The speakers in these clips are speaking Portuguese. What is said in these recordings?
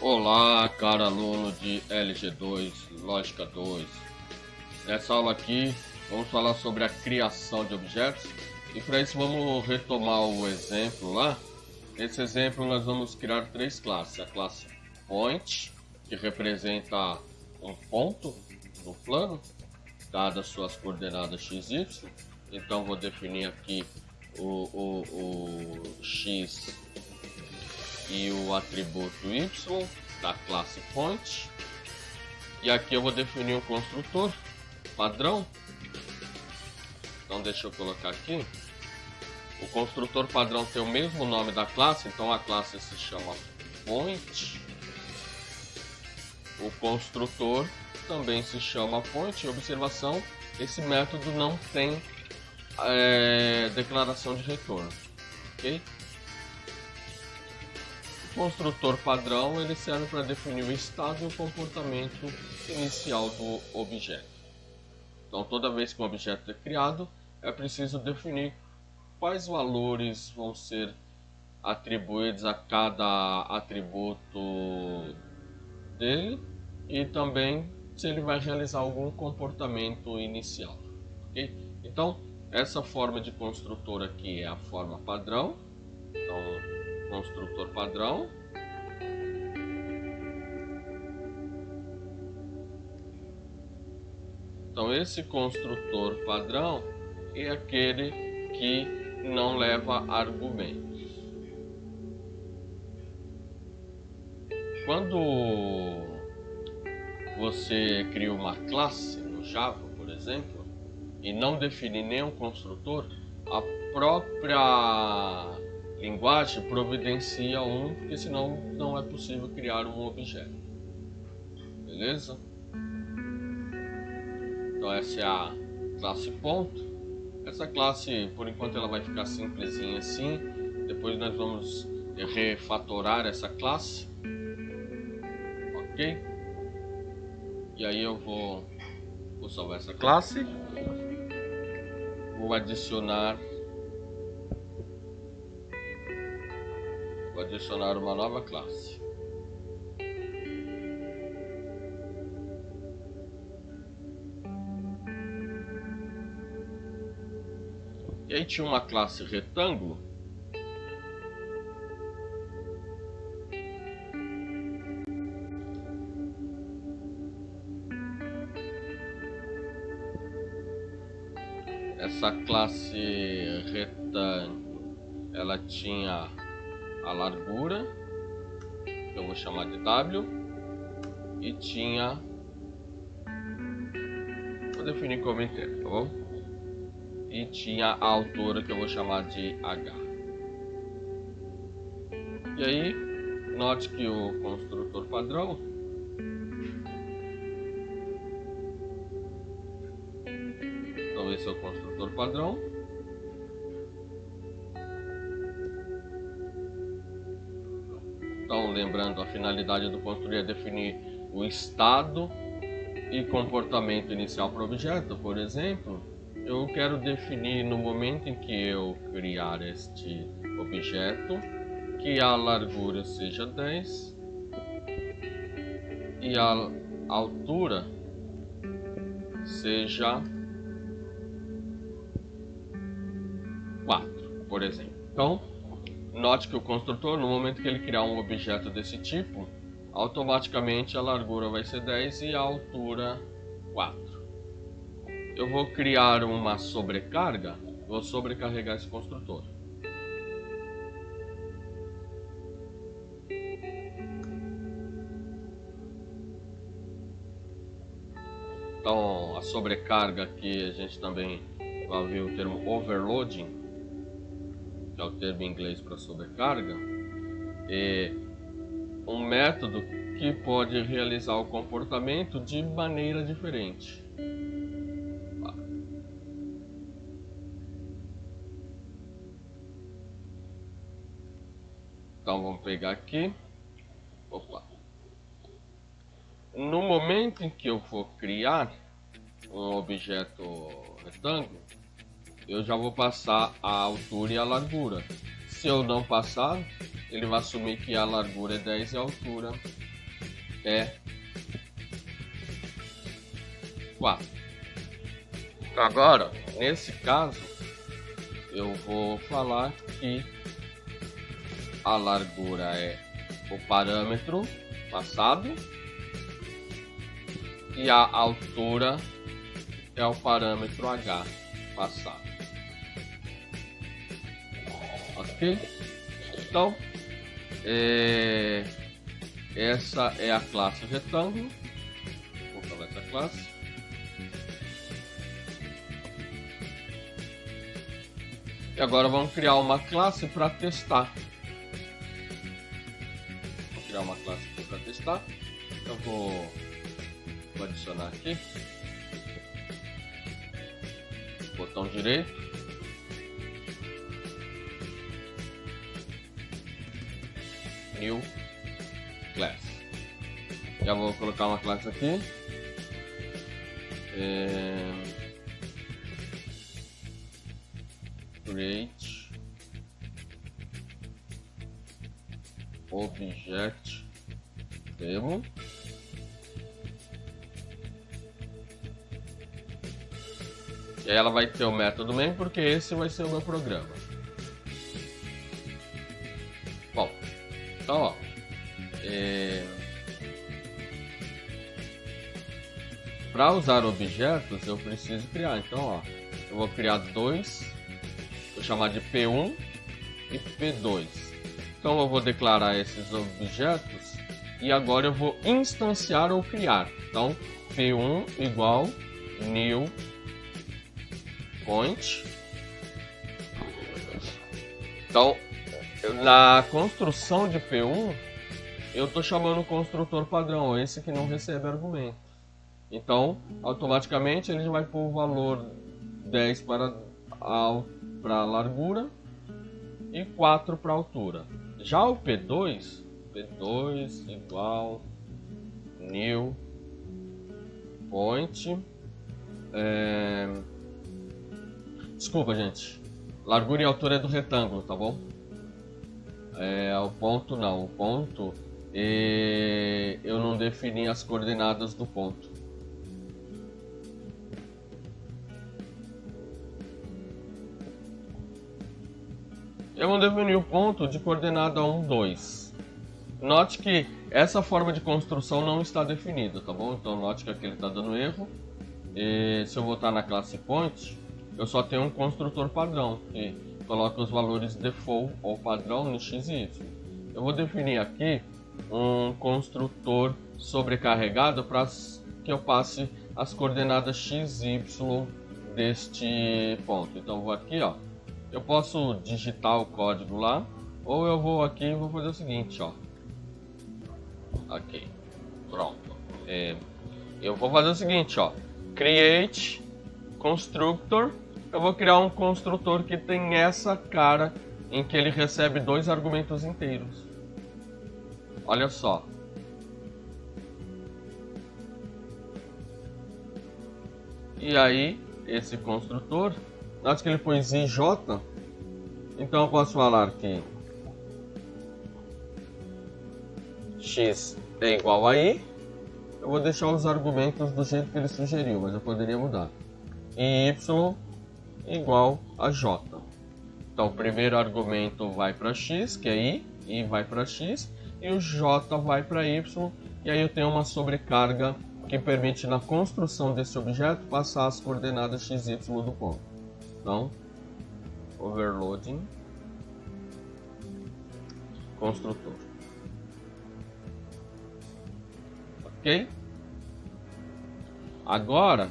Olá, caro aluno de LG2, Lógica 2. Nessa aula aqui, vamos falar sobre a criação de objetos. E para isso vamos retomar o exemplo lá. Nesse exemplo nós vamos criar três classes. A classe Point, que representa um ponto no plano, dadas suas coordenadas x, y. Então vou definir aqui o x e o atributo y da classe Point. E aqui eu vou definir um construtor padrão. Então deixa eu colocar aqui. O construtor padrão tem o mesmo nome da classe, então a classe se chama Point. O construtor também se chama Point. Observação, esse método não tem declaração de retorno, ok? O construtor padrão ele serve para definir o estado e o comportamento inicial do objeto. Então toda vez que um objeto é criado, é preciso definir quais valores vão ser atribuídos a cada atributo dele e também se ele vai realizar algum comportamento inicial, ok? Então essa forma de construtor aqui é a forma padrão. Então construtor padrão. Então esse construtor padrão é aquele que não leva argumentos. Quando você cria uma classe no Java, por exemplo, e não define nenhum construtor, a própria linguagem providencia um, porque senão não é possível criar um objeto. Beleza? Então essa é a classe ponto. Essa classe, por enquanto, ela vai ficar simplesinha assim. Depois nós vamos refatorar essa classe. Ok? E aí eu vou salvar essa classe. Vou adicionar uma nova classe. E aí tinha uma classe retângulo. Essa classe retângulo, ela tinha a largura, que eu vou chamar de W, e tinha, vou definir como inteiro, tá bom? E tinha a altura, que eu vou chamar de H. E aí, note que o construtor padrão então esse é o construtor padrão. Então, lembrando, a finalidade do construtor é definir o estado e comportamento inicial para o objeto. Por exemplo, eu quero definir no momento em que eu criar este objeto que a largura seja 10 e a altura seja 4, por exemplo. Então, note que o construtor, no momento que ele criar um objeto desse tipo, automaticamente a largura vai ser 10 e a altura 4. Eu vou criar uma sobrecarga, vou sobrecarregar esse construtor. Então a sobrecarga aqui a gente também vai ver o termo overloading, que é o termo em inglês para sobrecarga, é um método que pode realizar o comportamento de maneira diferente. Então vamos pegar aqui. Opa. No momento em que eu for criar um objeto retângulo, eu já vou passar a altura e a largura. Se eu não passar, ele vai assumir que a largura é 10 e a altura é 4. Agora, nesse caso, eu vou falar que a largura é o parâmetro passado e a altura é o parâmetro h passado. Ok? Então, essa é a classe retângulo. Vou falar essa classe. E agora vamos criar uma classe para testar. Vou criar uma classe aqui para testar. Eu vou adicionar aqui. Botão direito. New Class. Já vou colocar uma classe aqui. Create Object Table. E aí ela vai ter o método main, porque esse vai ser o meu programa. Bom, então ó, para usar objetos eu preciso criar. Então ó, eu vou criar dois, vou chamar de P1 e P2. Então eu vou declarar esses objetos e agora eu vou instanciar ou criar. Então P1 igual new point. Então na construção de P1 eu estou chamando o construtor padrão, esse que não recebe argumento. Então automaticamente ele vai pôr o valor 10 para a largura e 4 para a altura. Já o P2 igual new point. Desculpa, gente. Largura e altura é do retângulo, tá bom? O ponto não. O ponto eu não defini as coordenadas do ponto. Eu vou definir o ponto de coordenada 1, 2. Note que essa forma de construção não está definida, tá bom? Então note que aqui ele está dando erro. E se eu voltar na classe point, eu só tenho um construtor padrão que coloca os valores default ou padrão no x e y. Eu vou definir aqui um construtor sobrecarregado para que eu passe as coordenadas x e y deste ponto. Então eu vou aqui, ó. Eu posso digitar o código lá, ou eu vou aqui e vou fazer o seguinte, ó. Ok, pronto. Eu vou fazer o seguinte, ó. Create constructor. Eu vou criar um construtor que tem essa cara em que ele recebe 2 argumentos inteiros. Olha só. E aí, esse construtor, note que ele pôs IJ, então eu posso falar que x é igual a i. Eu vou deixar os argumentos do jeito que ele sugeriu, mas eu poderia mudar. E y igual a j. Então o primeiro argumento vai para x, que é i vai para x, e o j vai para y, e aí eu tenho uma sobrecarga que permite na construção desse objeto passar as coordenadas x e y do ponto. Então, overloading construtor. Ok? Agora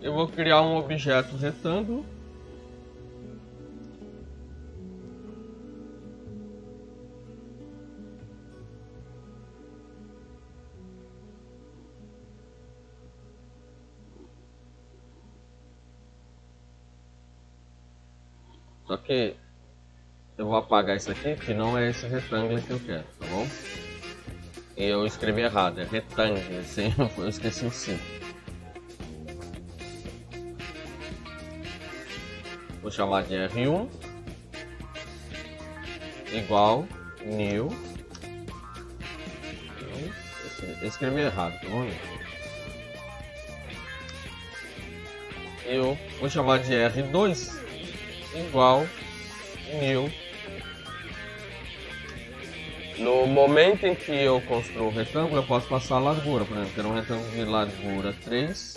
eu vou criar um objeto retângulo. Só que eu vou apagar isso aqui, que não é esse retângulo que eu quero, tá bom? E eu escrevi errado, é retângulo, assim, eu esqueci o sim. Vou chamar de R1 igual new. Esse escrevi errado, vamos ver. Eu vou chamar de R2 igual 1000. No momento em que eu construo o retângulo, eu posso passar a largura. Por exemplo, quero um retângulo de largura 3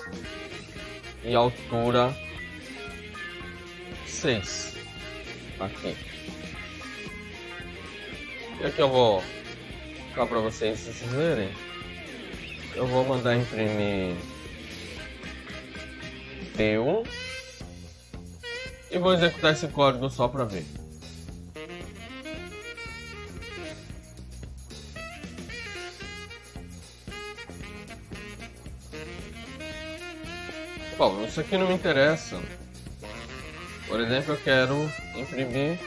e altura 6. Aqui. E aqui eu vou ficar para vocês verem. Eu vou mandar imprimir P1 e vou executar esse código só para ver. Bom, isso aqui não me interessa. Por exemplo, eu quero imprimir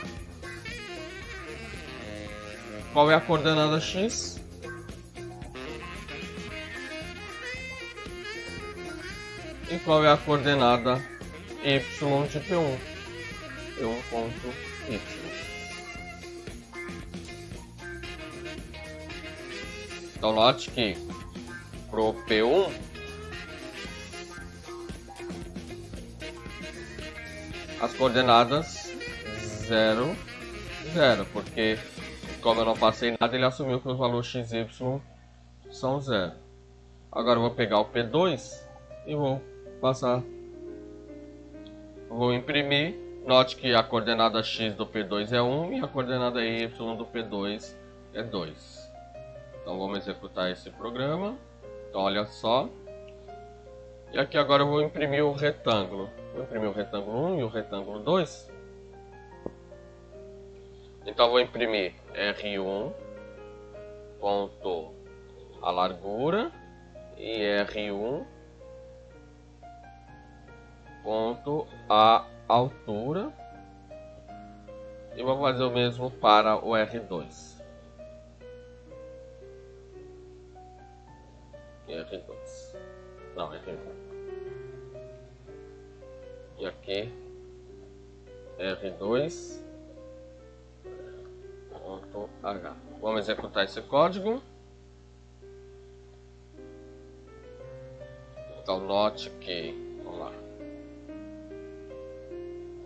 qual é a coordenada x e qual é a coordenada y de P1. P1.y. Então note que pro P1 as coordenadas 0, 0, porque como eu não passei nada, ele assumiu que os valores x e y são 0. Agora eu vou pegar o P2 e vou passar, vou imprimir. Note que a coordenada x do P2 é 1 e a coordenada y do P2 é 2. Então vamos executar esse programa. Então olha só. E aqui agora eu vou imprimir o retângulo. Vou imprimir o retângulo 1 e o retângulo 2. Então vou imprimir R1 ponto a largura e R1 ponto a altura. E vou fazer o mesmo para o R2. E R2. Não, R1. E aqui R2 ponto H. Vamos executar esse código. Então note que, vamos lá,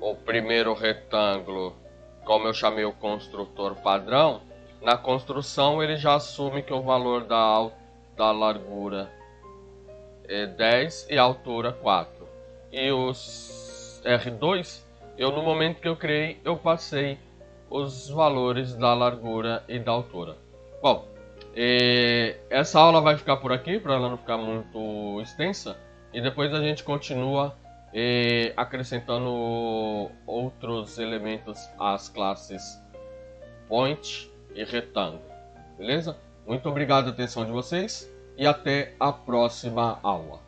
o primeiro retângulo, como eu chamei o construtor padrão, na construção ele já assume que o valor da largura é 10 e a altura 4. E os R2, no momento que eu criei, eu passei os valores da largura e da altura. Bom, essa aula vai ficar por aqui, para ela não ficar muito extensa. E depois a gente continua acrescentando outros elementos às classes point e retângulo. Beleza? Muito obrigado pela atenção de vocês e até a próxima aula.